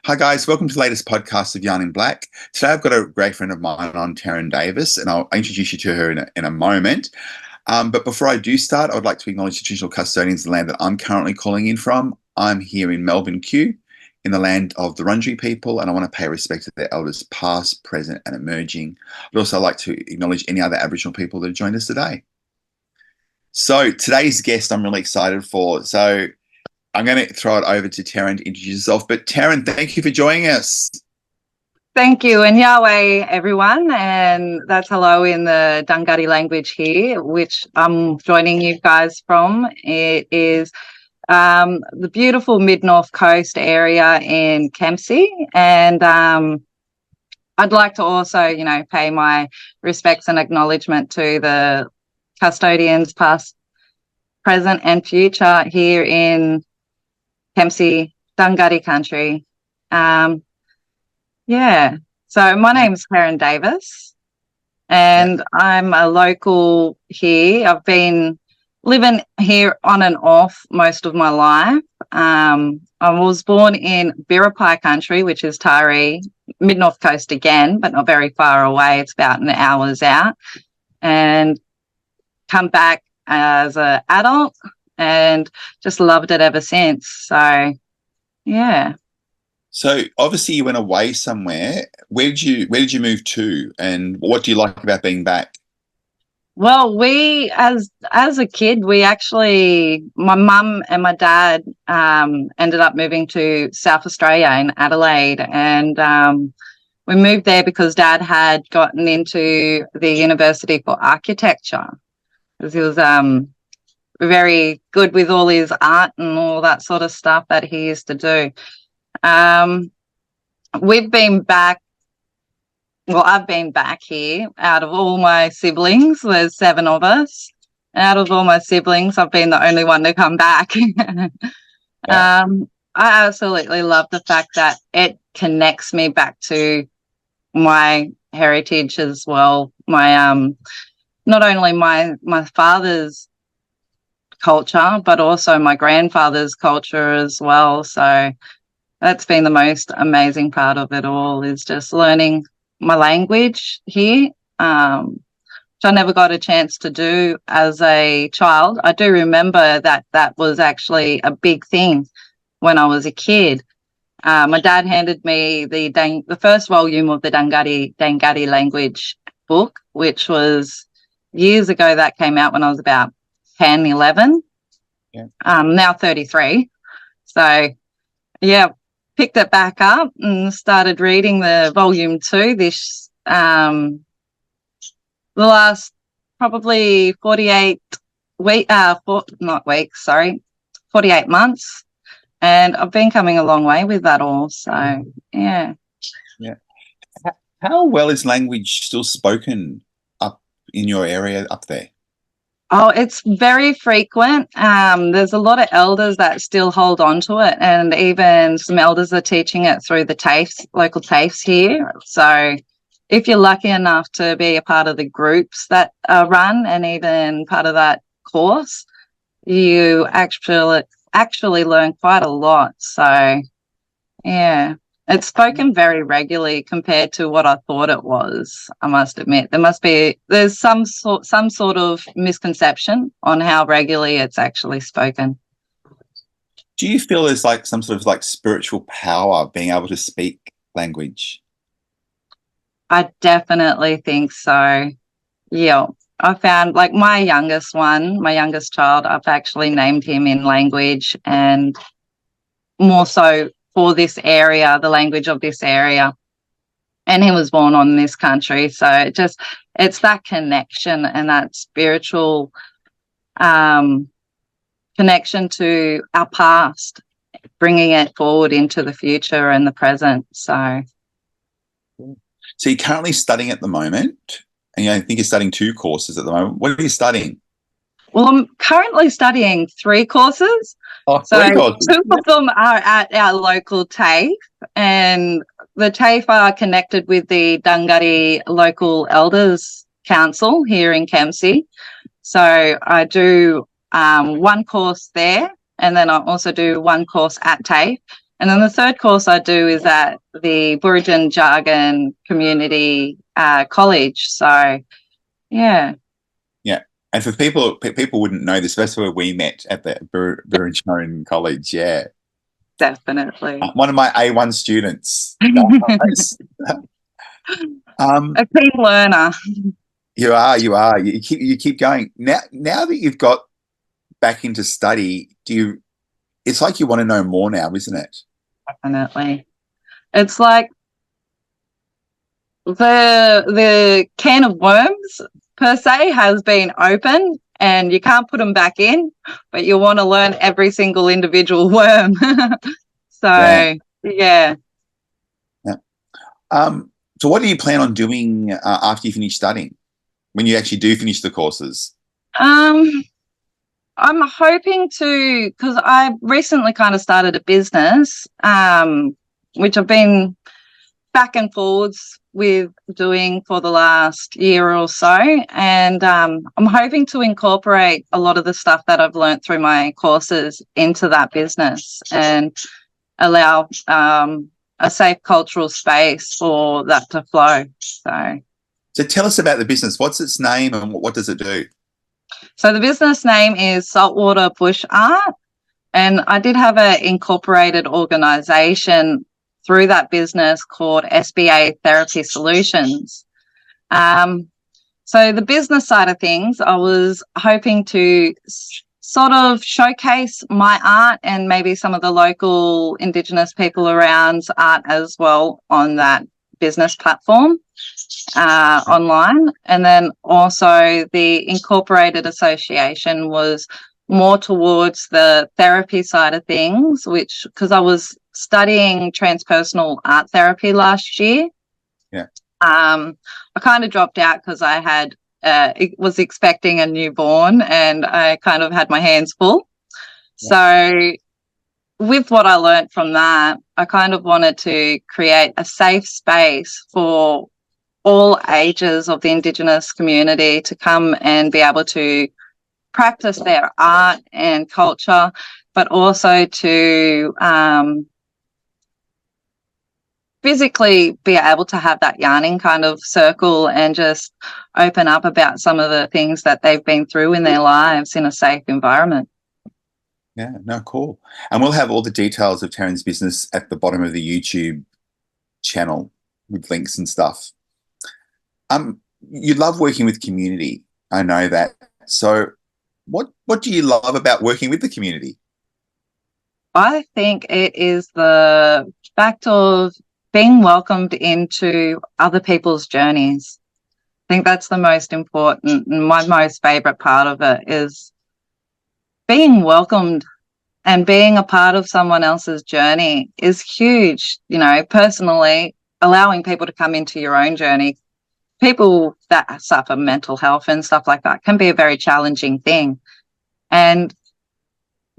Hi guys, welcome to the latest podcast of YarninBlak. Today I've got a great friend of mine on, Terran Davis, and I'll introduce you to her in a moment. But before I do start, I would like to acknowledge the traditional custodians of the land that I'm currently calling in from. I'm here in Melbourne, Q, in the land of the Wurundjeri people, and I want to pay respect to their elders past, present, and emerging. I'd also like to acknowledge any other Aboriginal people that have joined us today. So today's guest I'm really excited for. So I'm going to throw it over to Terran to introduce herself. But Terran, thank you for joining us. Thank you, and Yahweh, everyone, and that's hello in the Dunghutti language here, which I'm joining you guys from. It is the beautiful mid-north coast area in Kempsey, and I'd like to also, pay my respects and acknowledgement to the custodians, past, present, and future here in Kempsey, Dunghutti country. So my name's Terran Davis, and I'm a local here. I've been living here on and off most of my life. I was born in Birpi country, which is Taree, mid-north coast again, but not very far away. It's about an hour's out, and come back as an adult and just loved it ever since. So, yeah. So obviously you went away somewhere. Where did you move to, and what do you like about being back? Well, we as a kid, my mum and my dad ended up moving to South Australia in Adelaide, and we moved there because Dad had gotten into the University for Architecture, because he was very good with all his art and all that sort of stuff that he used to do. We've been back. Well, I've been back here out of all my siblings. There's 7 of us. Out of all my siblings, I've been the only one to come back. I absolutely love the fact that it connects me back to my heritage as well. My not only my father's culture, but also my grandfather's culture as well. So that's been the most amazing part of it all, is just learning my language here, which I never got a chance to do as a child. I do remember that was actually a big thing when I was a kid. My dad handed me the first volume of the Dunghutti language book, which was years ago. That came out when I was about 10, 11. Yeah. Now 33. So, yeah, picked it back up and started reading the volume 2 the last probably 48 months, and I've been coming a long way with that all. So yeah. How well is language still spoken up in your area up there? Oh, it's very frequent. There's a lot of elders that still hold on to it, and even some elders are teaching it through the TAFEs, local TAFEs here. So if you're lucky enough to be a part of the groups that are run and even part of that course, you actually learn quite a lot. So, yeah. It's spoken very regularly compared to what I thought it was, I must admit. There's some sort of misconception on how regularly it's actually spoken. Do you feel there's like some sort of like spiritual power being able to speak language? I definitely think so. Yeah. I found, like, my youngest child, I've actually named him in language, and more so for this area, the language of this area. And he was born on this country. So it's that connection and that spiritual connection to our past, bringing it forward into the future and the present. So you're currently studying at the moment, and I think you're studying 2 courses at the moment. What are you studying? Well, I'm currently studying 3 courses. Oh, so 3 courses. 2 of them are at our local TAFE, and the TAFE are connected with the Dunghutti Local Elders Council here in Kempsey. So I do 1 course there, and then I also do 1 course at TAFE, And then the third course I do is at the Boroongen Jargon Community College. So, yeah. Yeah. And for people wouldn't know this, that's where we met at the Boroongen College. Yeah. Definitely. One of my A1 students. A keen learner. You are. You keep going. Now that you've got back into study, it's like you want to know more now, isn't it? Definitely. It's like the can of worms per se has been open and you can't put them back in, but you want to learn every single individual worm. So, yeah. So what do you plan on doing after you finish studying, when you actually do finish the courses? I'm hoping to, because I recently kind of started a business, which I've been back and forwards with doing for the last year or so. And I'm hoping to incorporate a lot of the stuff that I've learned through my courses into that business and allow a safe cultural space for that to flow. So tell us about the business. What's its name and what does it do? So the business name is Saltwater Bush Art, and I did have an incorporated organisation through that business called SBA Therapy Solutions. So the business side of things, I was hoping to sort of showcase my art and maybe some of the local Indigenous people around's art as well on that business platform online. And then also the incorporated association was more towards the therapy side of things, which because I was studying transpersonal art therapy last year. Yeah. I kind of dropped out because I had was expecting a newborn and I kind of had my hands full. Yeah. So with what I learned from that, I kind of wanted to create a safe space for all ages of the Indigenous community to come and be able to practice their art and culture, but also to physically be able to have that yarning kind of circle and just open up about some of the things that they've been through in their lives in a safe environment. Yeah, no, cool. And we'll have all the details of Terran's business at the bottom of the YouTube channel with links and stuff. You love working with community. I know that. So what do you love about working with the community? I think it is the fact of being welcomed into other people's journeys. I think that's the most important and my most favorite part of it is being welcomed and being a part of someone else's journey is huge. You know, personally, allowing people to come into your own journey, people that suffer mental health and stuff like that can be a very challenging thing. And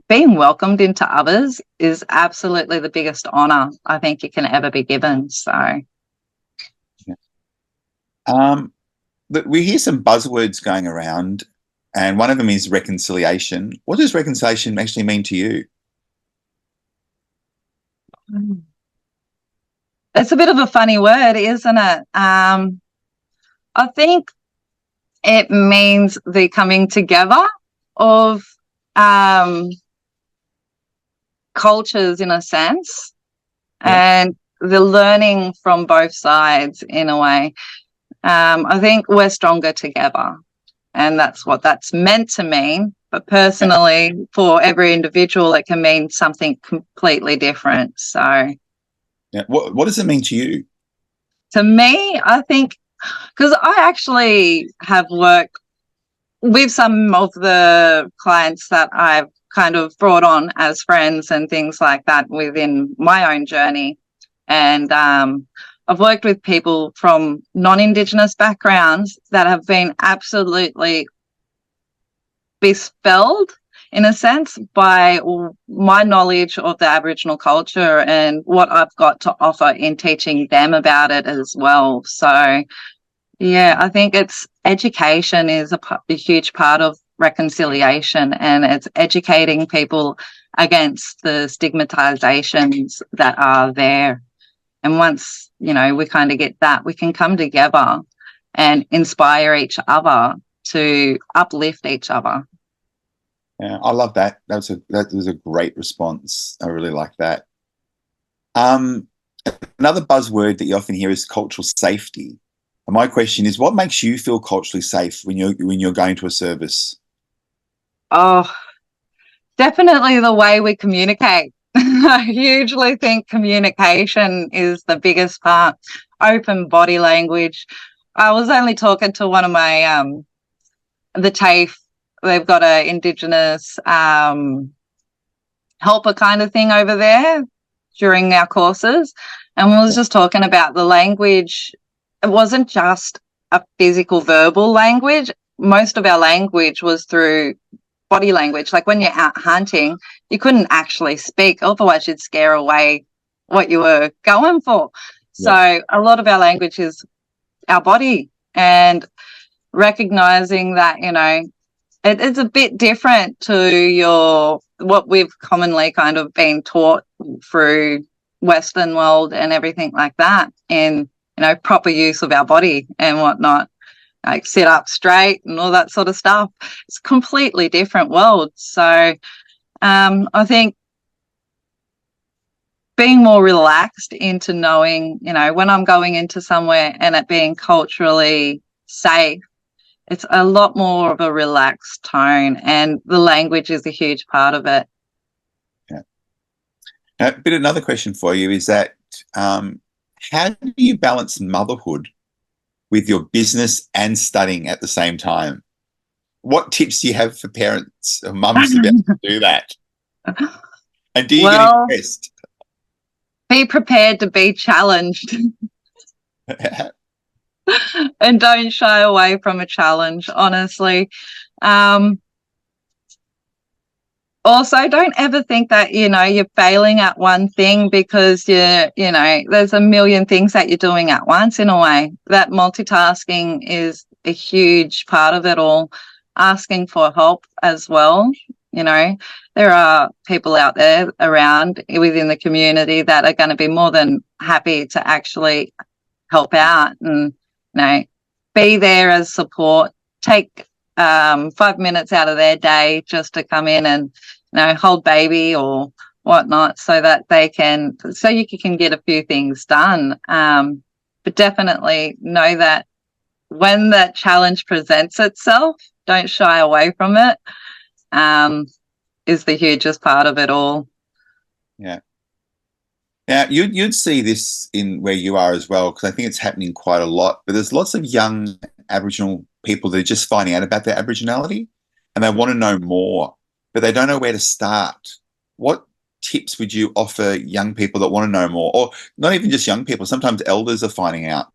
being welcomed into others is absolutely the biggest honour I think you can ever be given. So, we hear some buzzwords going around, and one of them is reconciliation. What does reconciliation actually mean to you? It's a bit of a funny word, isn't it? I think it means the coming together of cultures in a sense, and the learning from both sides in a way. I think we're stronger together, and that's what that's meant to mean. But personally, for every individual, it can mean something completely different. So, yeah, what does it mean to you? To me, I think because I actually have worked with some of the clients that I've kind of brought on as friends and things like that within my own journey. And I've worked with people from non-Indigenous backgrounds that have been absolutely bespelled, in a sense, by my knowledge of the Aboriginal culture and what I've got to offer in teaching them about it as well. So, yeah, I think it's education is a huge part of reconciliation, and it's educating people against the stigmatizations that are there. And once, you know, we kind of get that, we can come together and inspire each other to uplift each other. Yeah, I love that. That was a great response. I really like that. Another buzzword that you often hear is cultural safety. And my question is, what makes you feel culturally safe when you're going to a service? Oh, definitely the way we communicate. I hugely think communication is the biggest part. Open body language. I was only talking to one of my the TAFE. They've got a indigenous helper kind of thing over there during our courses, and we was just talking about the language. It wasn't just a physical verbal language. Most of our language was through body language. Like when you're out hunting, you couldn't actually speak, otherwise you'd scare away what you were going for. Yeah. So a lot of our language is our body, and recognizing that, you know, it's a bit different to what we've commonly kind of been taught through Western world and everything like that, in, you know, proper use of our body and whatnot, like sit up straight and all that sort of stuff. It's a completely different world. So I think being more relaxed into knowing, you know, when I'm going into somewhere and it being culturally safe, it's a lot more of a relaxed tone, and the language is a huge part of it. Yeah. But another question for you is that how do you balance motherhood with your business and studying at the same time? What tips do you have for parents or mums to be able to do that? And do you get impressed? Be prepared to be challenged. And don't shy away from a challenge, honestly. Also, don't ever think that, you know, you're failing at one thing because you know, there's a million things that you're doing at once in a way. That multitasking is a huge part of it all. Asking for help as well. You know, there are people out there around within the community that are going to be more than happy to actually help out and, you know, be there as support. Take 5 minutes out of their day just to come in and, you know, hold baby or whatnot, so that you can get a few things done. But definitely know that when that challenge presents itself, don't shy away from it. Is the hugest part of it all. Yeah. Now, you'd see this in where you are as well, because I think it's happening quite a lot. But there's lots of young Aboriginal people that are just finding out about their Aboriginality, and they want to know more, but they don't know where to start. What tips would you offer young people that want to know more, or not even just young people? Sometimes elders are finding out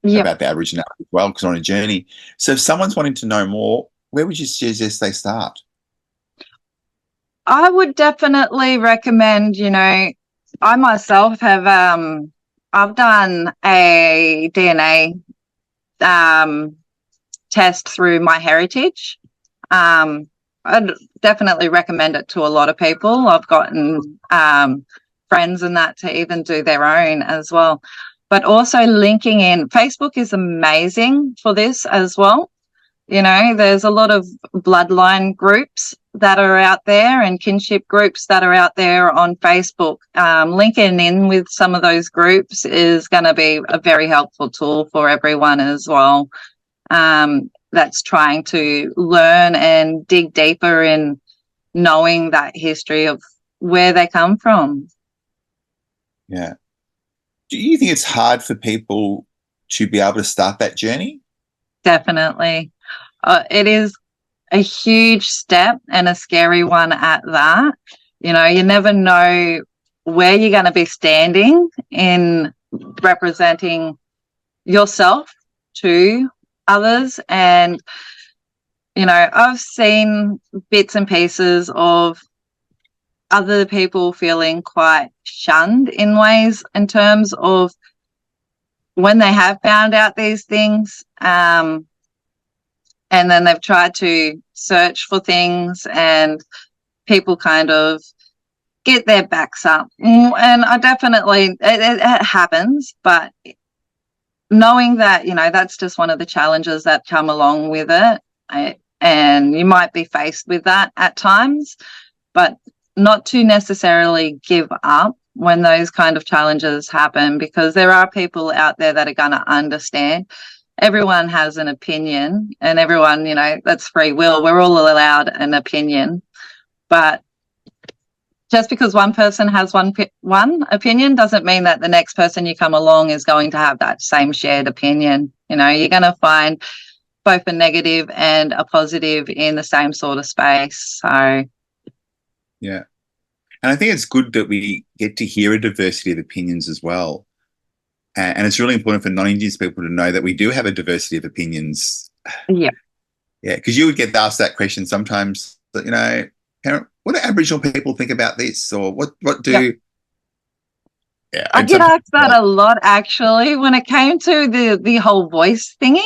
about their Aboriginality as well, because they're on a journey. So if someone's wanting to know more, where would you suggest they start? I would definitely recommend, you know, I myself have I've done a DNA test through MyHeritage. I'd definitely recommend it to a lot of people. I've gotten friends and that to even do their own as well. But also linking in, Facebook is amazing for this as well. You know, there's a lot of bloodline groups that are out there and kinship groups that are out there on Facebook. Linking in with some of those groups is going to be a very helpful tool for everyone as well. That's trying to learn and dig deeper in knowing that history of where they come from. Yeah. Do you think it's hard for people to be able to start that journey? Definitely. It is a huge step and a scary one at that. You know, you never know where you're going to be standing in representing yourself to others. And, you know, I've seen bits and pieces of other people feeling quite shunned in ways in terms of when they have found out these things. and then they've tried to search for things, and people kind of get their backs up. And I definitely, it happens, but knowing that, you know, that's just one of the challenges that come along with it, and you might be faced with that at times, but not to necessarily give up when those kind of challenges happen, because there are people out there that are going to understand. Everyone has an opinion, and everyone, you know, that's free will. We're all allowed an opinion, but just because one person has one opinion doesn't mean that the next person you come along is going to have that same shared opinion. You know, you're going to find both a negative and a positive in the same sort of space. So, yeah. And I think it's good that we get to hear a diversity of opinions as well. And it's really important for non-Indigenous people to know that we do have a diversity of opinions. yeah. Yeah, because you would get asked that question sometimes, that, you know, what do Aboriginal people think about this? Or what do... Yep. Yeah, I get asked that a lot, actually, when it came to the whole voice thingy.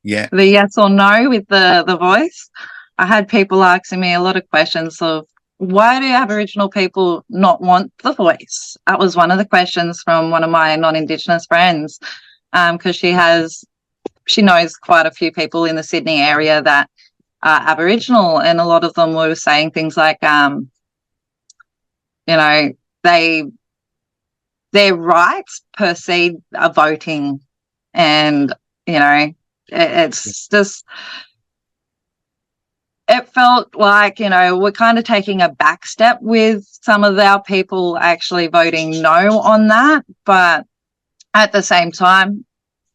Yeah. The yes or no with the voice. I had people asking me a lot of questions of, why do Aboriginal people not want the voice? That was one of the questions from one of my non-Indigenous friends, because she knows quite a few people in the Sydney area that are Aboriginal, and a lot of them were saying things like, you know, their rights precede a voting, and, you know, it's just, it felt like, you know, we're kind of taking a back step with some of our people actually voting no on that. But at the same time,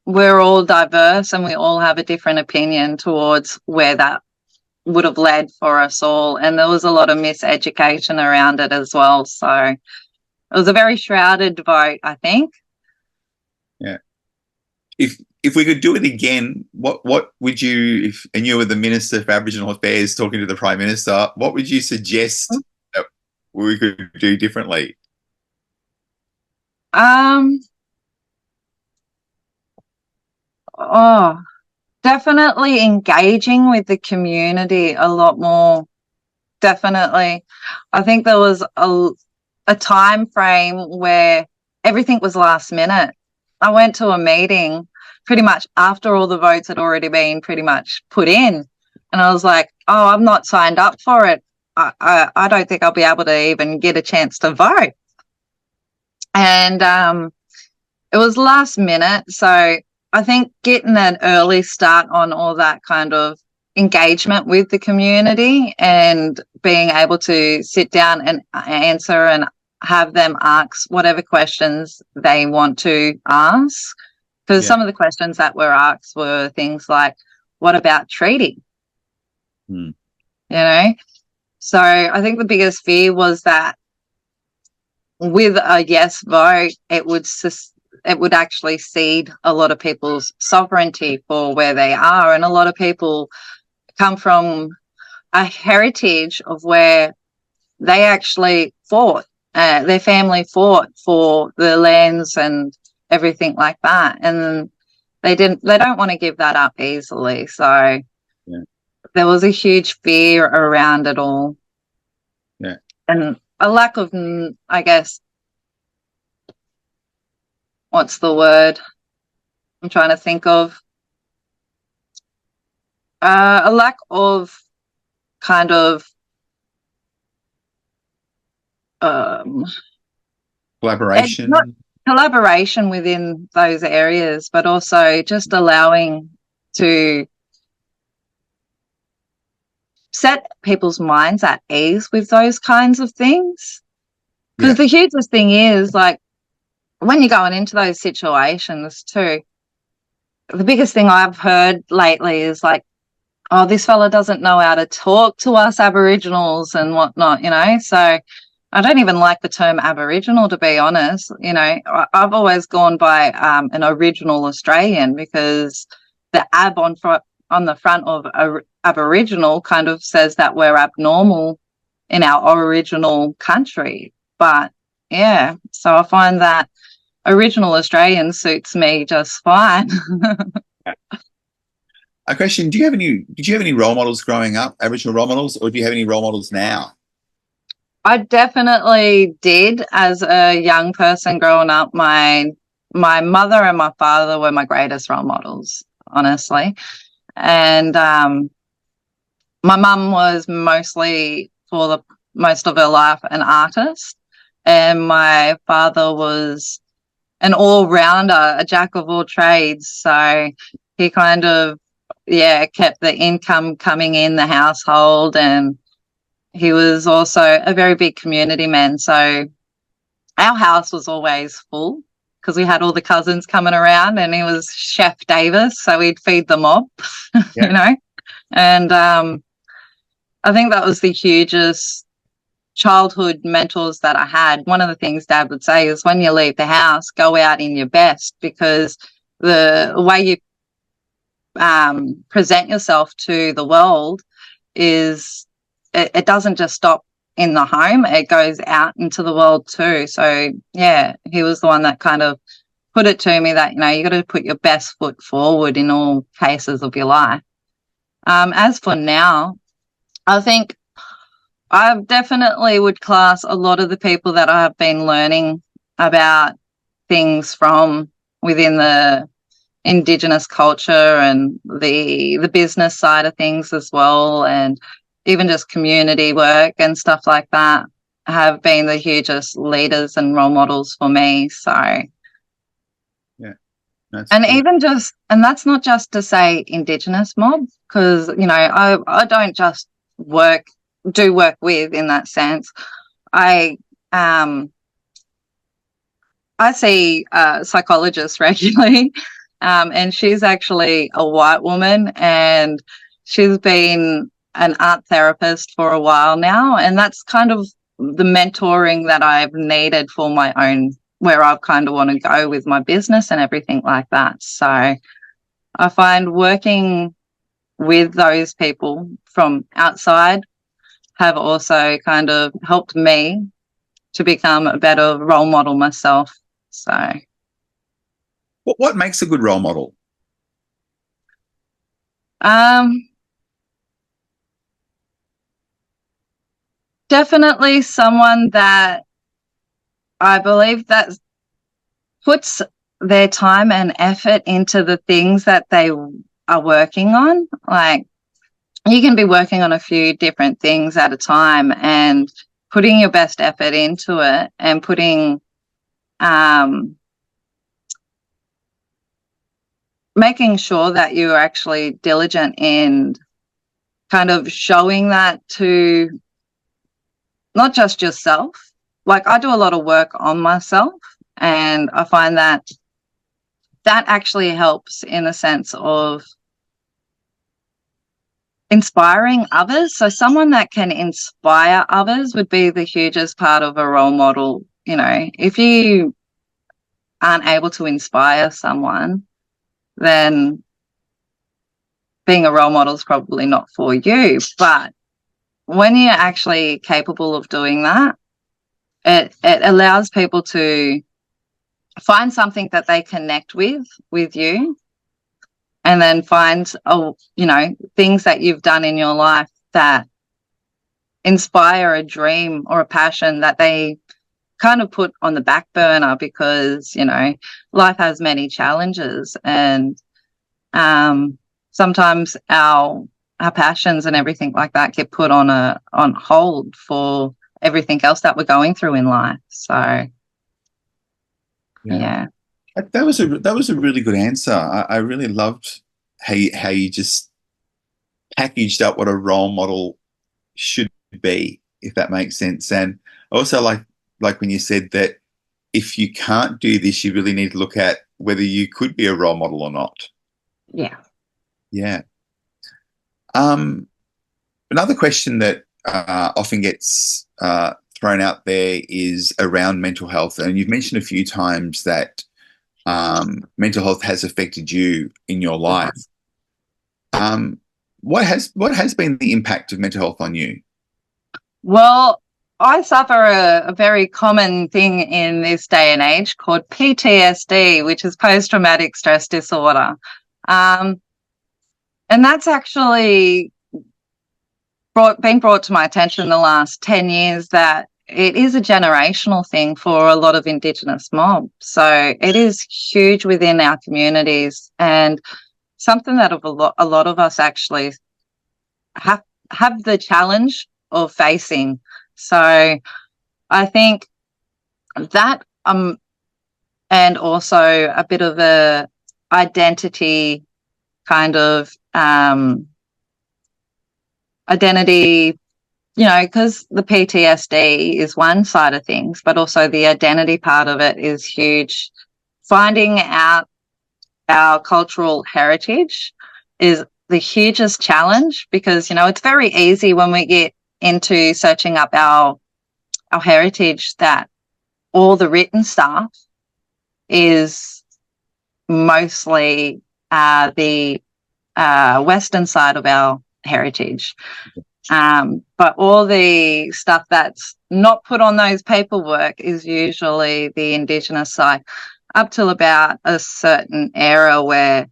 we're all diverse and we all have a different opinion towards where that would have led for us all. And there was a lot of miseducation around it as well. So it was a very shrouded vote, I think. Yeah. If we could do it again, what would you, and you were the Minister for Aboriginal Affairs talking to the Prime Minister, what would you suggest that we could do differently? Definitely engaging with the community a lot more. Definitely. I think there was a time frame where everything was last minute. I went to a meeting pretty much after all the votes had already been pretty much put in, and I was like, oh, I'm not signed up for it. I don't think I'll be able to even get a chance to vote. And it was last minute, so I think getting an early start on all that kind of engagement with the community and being able to sit down and answer and have them ask whatever questions they want to ask. Because some of the questions that were asked were things like, what about treaty? You know? So I think the biggest fear was that with a yes vote, it would actually cede a lot of people's sovereignty for where they are. And a lot of people come from a heritage of where they actually fought, their family fought for the lands and everything like that. And they don't want to give that up easily. So there was a huge fear around it all. Yeah. And a lack of, I guess, what's the word I'm trying to think of? A lack of kind of collaboration within those areas, but also just allowing to set people's minds at ease with those kinds of things. Because the hugest thing is, like, when you're going into those situations too, the biggest thing I've heard lately is like, oh, this fella doesn't know how to talk to us Aboriginals and whatnot, you know. So I don't even like the term Aboriginal, to be honest. You know, I've always gone by an original Australian, because the ab on the front of Aboriginal kind of says that we're abnormal in our original country. But yeah, so I find that original Australian suits me just fine. A question: Did you have any role models growing up, Aboriginal role models, or do you have any role models now? I definitely did as a young person growing up. My mother and my father were my greatest role models, honestly. And my mum was mostly for the most of her life an artist, and my father was an all-rounder, a jack of all trades. So he kind of, yeah, kept the income coming in the household, and he was also a very big community man. So our house was always full because we had all the cousins coming around, and he was Chef Davis, so we'd feed the mob, Yeah. you know. And I think that was the hugest childhood mentors that I had. One of the things Dad would say is, when you leave the house, go out in your best, because the way you present yourself to the world is, it doesn't just stop in the home, it goes out into the world too. So yeah, he was the one that kind of put it to me that, you know, you got to put your best foot forward in all cases of your life. As for now, I think I definitely would class a lot of the people that I have been learning about things from within the indigenous culture and the business side of things as well, and even just community work and stuff like that, have been the hugest leaders and role models for me. So Yeah, and even just, and that's not just to say indigenous mob, because, you know, I don't just do work with, in that sense. I see a psychologist regularly, and she's actually a white woman, and she's been an art therapist for a while now, and that's kind of the mentoring that I've needed for my own, where I kind of want to go with my business and everything like that. So I find working with those people from outside have also kind of helped me to become a better role model myself. So what makes a good role model? Definitely someone that I believe that puts their time and effort into the things that they are working on. Like, you can be working on a few different things at a time and putting your best effort into it, and putting making sure that you're actually diligent in kind of showing that to not just yourself. Like, I do a lot of work on myself, and I find that that actually helps in the sense of inspiring others. So someone that can inspire others would be the hugest part of a role model. You know, if you aren't able to inspire someone, then being a role model is probably not for you. But when you're actually capable of doing that, it allows people to find something that they connect with you, and then find, you know, things that you've done in your life that inspire a dream or a passion that they kind of put on the back burner, because, you know, life has many challenges, and sometimes our passions and everything like that get put on hold for everything else that we're going through in life. So yeah. That was a really good answer. I really loved how you just packaged up what a role model should be, if that makes sense. And also like when you said that if you can't do this, you really need to look at whether you could be a role model or not. Yeah. Yeah. Another question that often gets thrown out there is around mental health, and you've mentioned a few times that mental health has affected you in your life. What has been the impact of mental health on you? Well, I suffer a very common thing in this day and age called PTSD, which is post-traumatic stress disorder. And that's actually been brought to my attention in the last 10 years, that it is a generational thing for a lot of Indigenous mobs. So it is huge within our communities, and something that a lot of us actually have the challenge of facing. So I think that and also a bit of a identity kind of identity, because the PTSD is one side of things, but also the identity part of it is huge. Finding out our cultural heritage is the hugest challenge, because, it's very easy when we get into searching up our heritage that all the written stuff is mostly the Western side of our heritage. But all the stuff that's not put on those paperwork is usually the Indigenous side, up till about a certain era where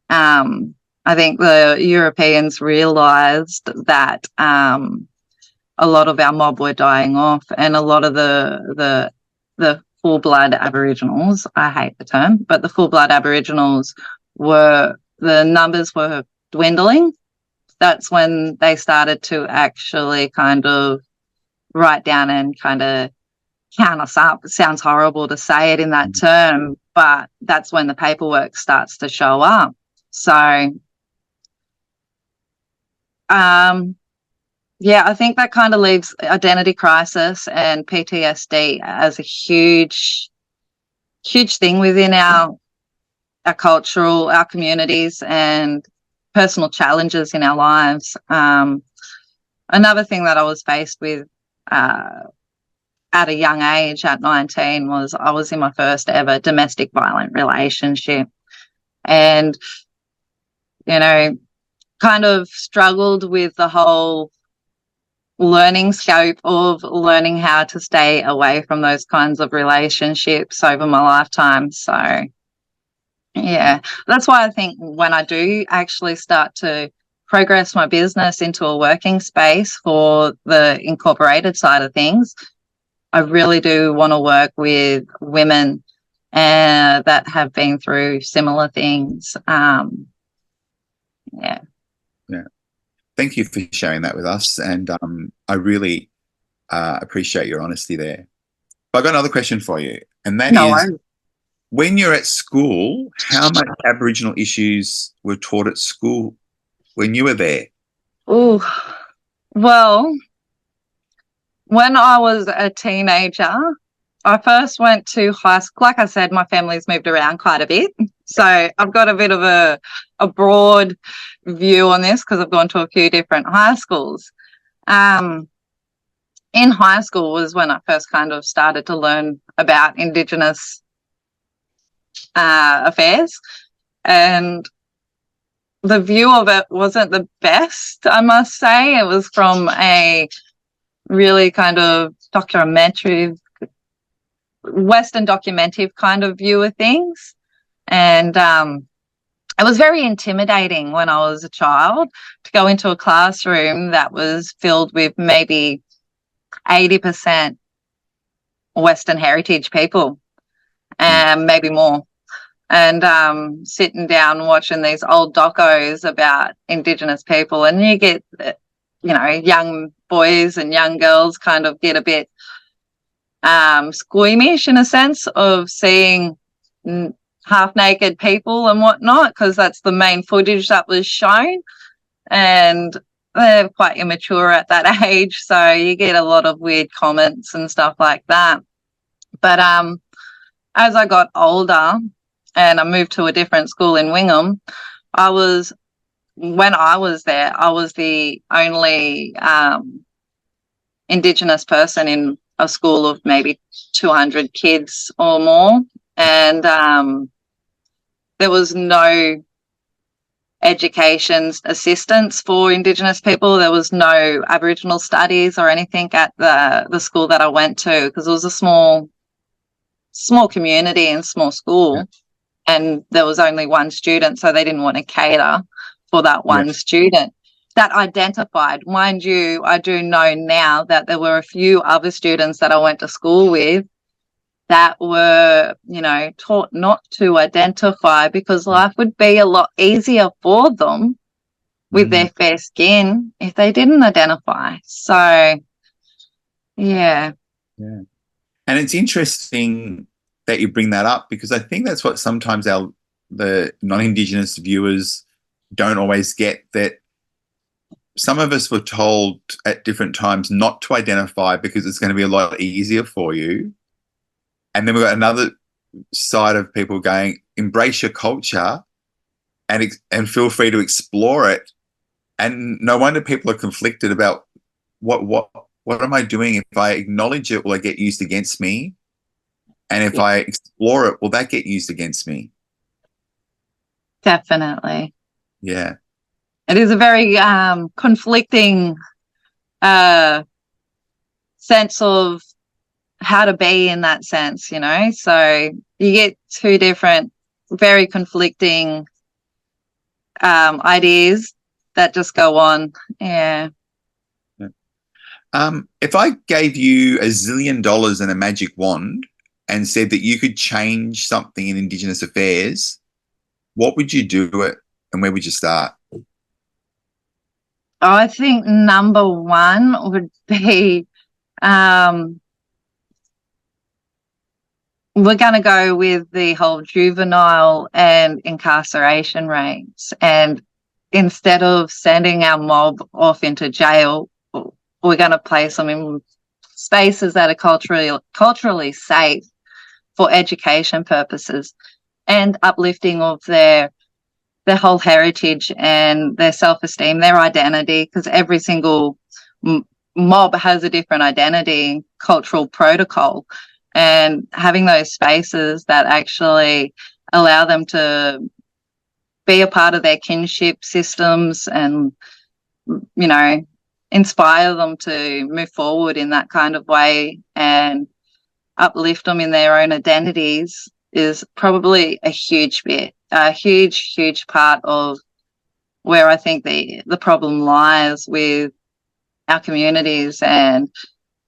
I think the Europeans realised that a lot of our mob were dying off, and a lot of the full-blood Aboriginals, I hate the term, but the full-blood Aboriginals the numbers were dwindling. That's when they started to actually kind of write down and kind of count us up. It sounds horrible to say it in that term, but that's when the paperwork starts to show up. So, yeah, I think that kind of leaves identity crisis and PTSD as a huge thing within our communities and personal challenges in our lives. Another thing that I was faced with at a young age, at 19, was I was in my first ever domestic violent relationship, and, kind of struggled with the whole learning scope of learning how to stay away from those kinds of relationships over my lifetime. So, yeah, that's why I think when I do actually start to progress my business into a working space for the incorporated side of things, I really do want to work with women that have been through similar things. Yeah. Thank you for sharing that with us, and I really appreciate your honesty there. But I've got another question for you, and that is, when you're at school, how much Aboriginal issues were taught at school when you were there? Oh, well, when I was a teenager, I first went to high school. Like I said, my family's moved around quite a bit, so I've got a bit of a broad view on this, because I've gone to a few different high schools. In high school was when I first kind of started to learn about Indigenous affairs, and the view of it wasn't the best, I must say. It was from a really kind of Western documentive kind of view of things, and it was very intimidating when I was a child to go into a classroom that was filled with maybe 80% Western heritage people, and maybe more. And sitting down watching these old docos about Indigenous people, and you get, young boys and young girls kind of get a bit squeamish in a sense of seeing half-naked people and whatnot, because that's the main footage that was shown, and they're quite immature at that age, so you get a lot of weird comments and stuff like that. But as I got older and I moved to a different school in Wingham, when I was there, I was the only Indigenous person in a school of maybe 200 kids or more, and there was no education assistance for Indigenous people. There was no Aboriginal studies or anything at the school that I went to, because it was a small community and small school, and there was only one student, so they didn't want to cater for that one student that identified. Mind you, I do know now that there were a few other students that I went to school with that were, you know, taught not to identify because life would be a lot easier for them with their fair skin if they didn't identify. So, yeah. Yeah. And it's interesting that you bring that up, because I think that's what sometimes the non-Indigenous viewers don't always get, that some of us were told at different times not to identify because it's going to be a lot easier for you. And then we've got another side of people going, embrace your culture and feel free to explore it. And no wonder people are conflicted about what am I doing? If I acknowledge it, will it get used against me? And if I explore it, will that get used against me? Definitely. Yeah. It is a very conflicting sense of how to be in that sense, you know. So you get two different, very conflicting ideas that just go on. Yeah. If I gave you $1 zillion and a magic wand and said that you could change something in Indigenous affairs, what would you do it, and where would you start? I think number one would be we're going to go with the whole juvenile and incarceration rates. And instead of sending our mob off into jail, we're going to place them in spaces that are culturally safe for education purposes and uplifting of their whole heritage and their self-esteem, their identity, because every single mob has a different identity, cultural protocol, and having those spaces that actually allow them to be a part of their kinship systems and, you know, inspire them to move forward in that kind of way and uplift them in their own identities is probably a huge part of where I think the problem lies with our communities. And,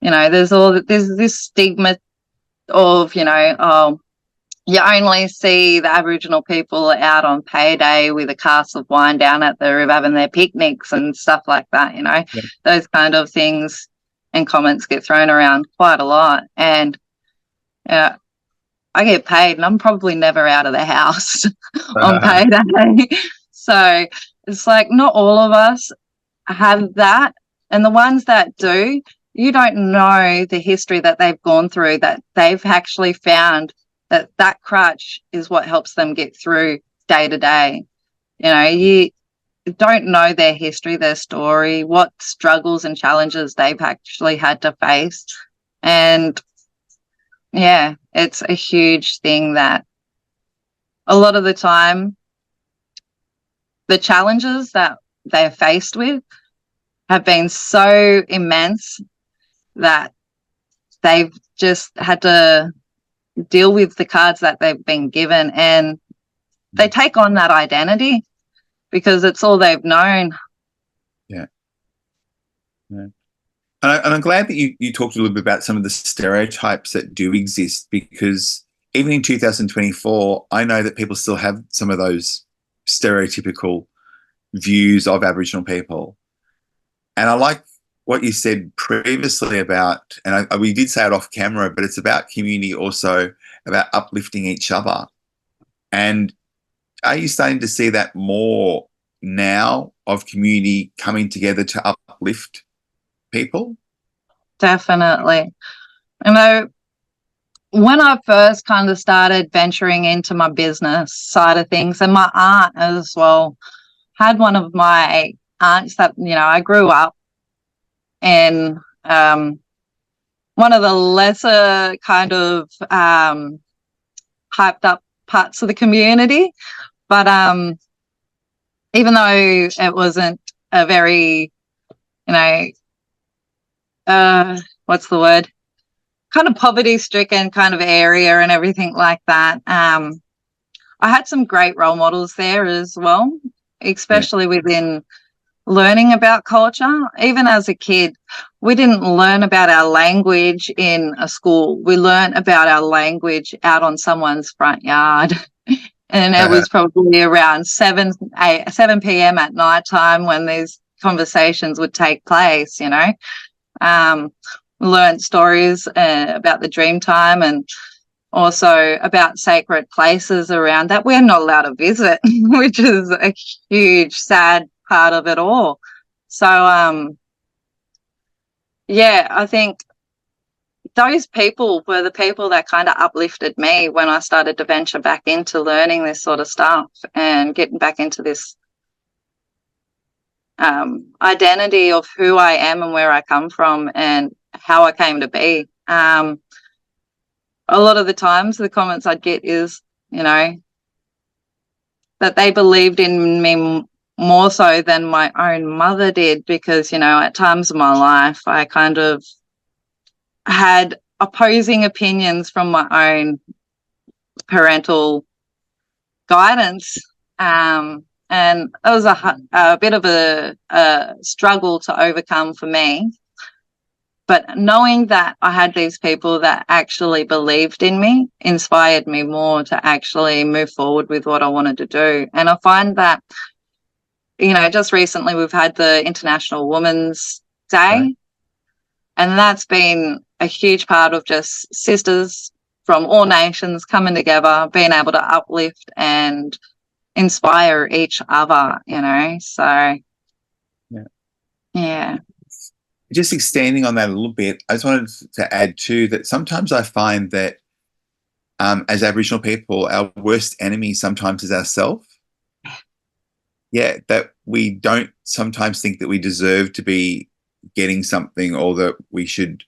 you know, there's this stigma of, you know, oh, you only see the Aboriginal people out on payday with a cask of wine down at the river having their picnics and stuff like that, you know. Yeah. Those kind of things and comments get thrown around quite a lot. And I get paid and I'm probably never out of the house on payday. So it's like not all of us have that. And the ones that do, you don't know the history that they've gone through, that they've actually found that crutch is what helps them get through day to day. You know, you don't know their history, their story, what struggles and challenges they've actually had to face. And yeah, it's a huge thing that a lot of the time the challenges that they're faced with have been so immense that they've just had to deal with the cards that they've been given, and they take on that identity because it's all they've known. Yeah. And I'm glad that you talked a little bit about some of the stereotypes that do exist, because even in 2024, I know that people still have some of those stereotypical views of Aboriginal people. And I like what you said previously about, and we did say it off camera, but it's about community, also about uplifting each other. And are you starting to see that more now, of community coming together to uplift people? Definitely. You know, when I first kind of started venturing into my business side of things, and my aunt as well, had one of my aunts that, you know, I grew up in one of the lesser kind of hyped up parts of the community. But even though it wasn't a very, you know, what's the word? Kind of poverty-stricken kind of area and everything like that. I had some great role models there as well. especially within learning about culture. Even as a kid, we didn't learn about our language in a school. We learned about our language out on someone's front yard. And it was probably around 7 p.m. at night time when these conversations would take place, you know. Learned stories about the dream time, and also about sacred places around that we're not allowed to visit, which is a huge, sad part of it all. So, I think those people were the people that kind of uplifted me when I started to venture back into learning this sort of stuff and getting back into this identity of who I am and where I come from and how I came to be. A lot of the times the comments I'd get is, you know, that they believed in me more so than my own mother did, because, you know, at times in my life I kind of had opposing opinions from my own parental guidance. And it was a bit of a struggle to overcome for me. But knowing that I had these people that actually believed in me inspired me more to actually move forward with what I wanted to do. And I find that, you know, just recently we've had the International Women's Day, right, and that's been a huge part of just sisters from all nations coming together, being able to uplift and inspire each other, you know. So, yeah. Just extending on that a little bit, I just wanted to add too that sometimes I find that as Aboriginal people, our worst enemy sometimes is ourselves. Yeah, that we don't sometimes think that we deserve to be getting something, or that we should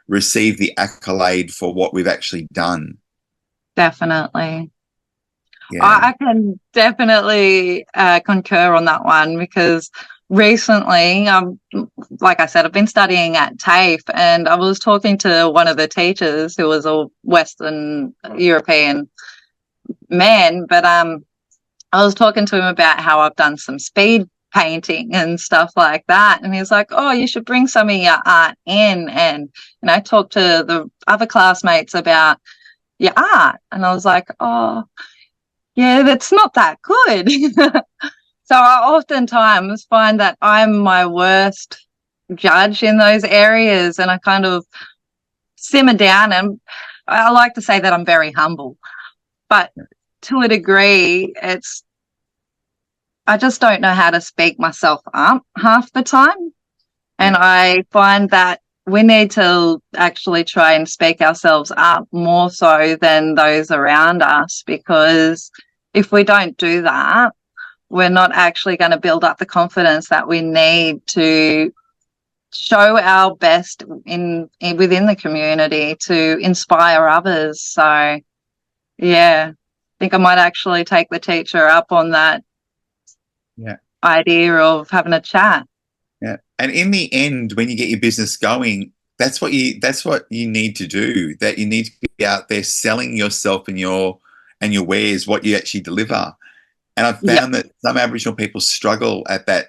receive the accolade for what we've actually done. Definitely. Yeah. I can definitely concur on that one, because recently, like I said, I've been studying at TAFE, and I was talking to one of the teachers who was a Western European man, but I was talking to him about how I've done some speed painting and stuff like that, and he's like, oh, you should bring some of your art in and, you know, talk to the other classmates about your art. And I was like, oh, yeah, that's not that good. So I oftentimes find that I'm my worst judge in those areas, and I kind of simmer down, and I like to say that I'm very humble, but to a degree, I just don't know how to speak myself up half the time. And I find that we need to actually try and speak ourselves up more so than those around us, because if we don't do that, we're not actually going to build up the confidence that we need to show our best within the community to inspire others. So, yeah, I think I might actually take the teacher up on that idea of having a chat. Yeah. And in the end, when you get your business going, that's what you need to do. That you need to be out there selling yourself and your wares, what you actually deliver. And I've found that some Aboriginal people struggle at that,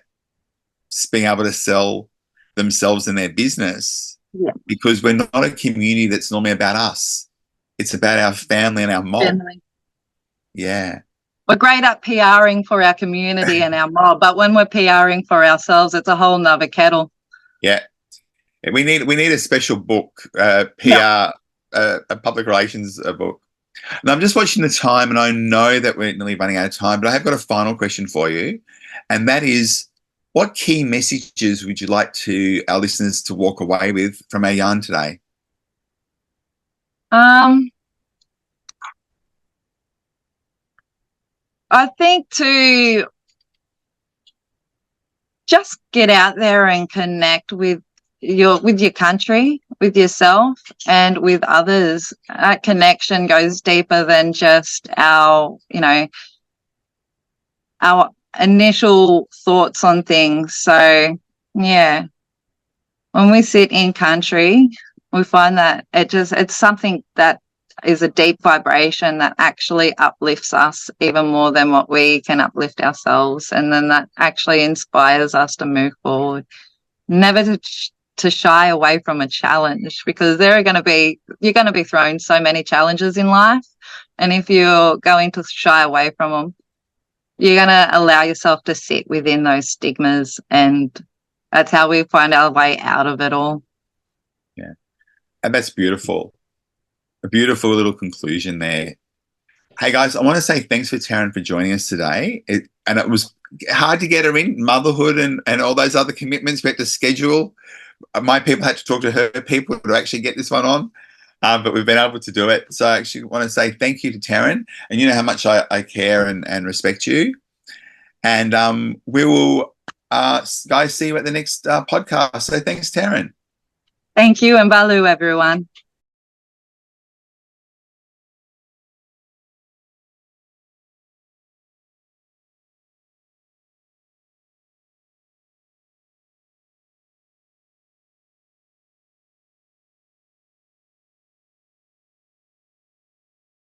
being able to sell themselves and their business, because we're not a community that's normally about us. It's about our family and our mob. Family. Yeah. We're great at PRing for our community and our mob, but when we're PRing for ourselves, it's a whole nother kettle. Yeah. We need a special book, PR, a public relations book. And I'm just watching the time, and I know that we're nearly running out of time, but I have got a final question for you, and that is, what key messages would you like our listeners to walk away with from our yarn today? I think to just get out there and connect with your country, with yourself, and with others. That connection goes deeper than just our initial thoughts on things. So, yeah, when we sit in country, we find that it's something that is a deep vibration that actually uplifts us even more than what we can uplift ourselves. And then that actually inspires us to move forward. Never to shy away from a challenge, because you're going to be thrown so many challenges in life. And if you're going to shy away from them, you're going to allow yourself to sit within those stigmas. And that's how we find our way out of it all. Yeah. And that's beautiful. A beautiful little conclusion there. Hey guys, I want to say thanks for Terran for joining us today. It was hard to get her in, motherhood and all those other commitments we had to schedule. My people had to talk to her people to actually get this one on, but we've been able to do it. So I actually want to say thank you to Terran, and you know how much I care and respect you. And we will, guys, see you at the next podcast. So thanks, Terran. Thank you, and Balu, everyone.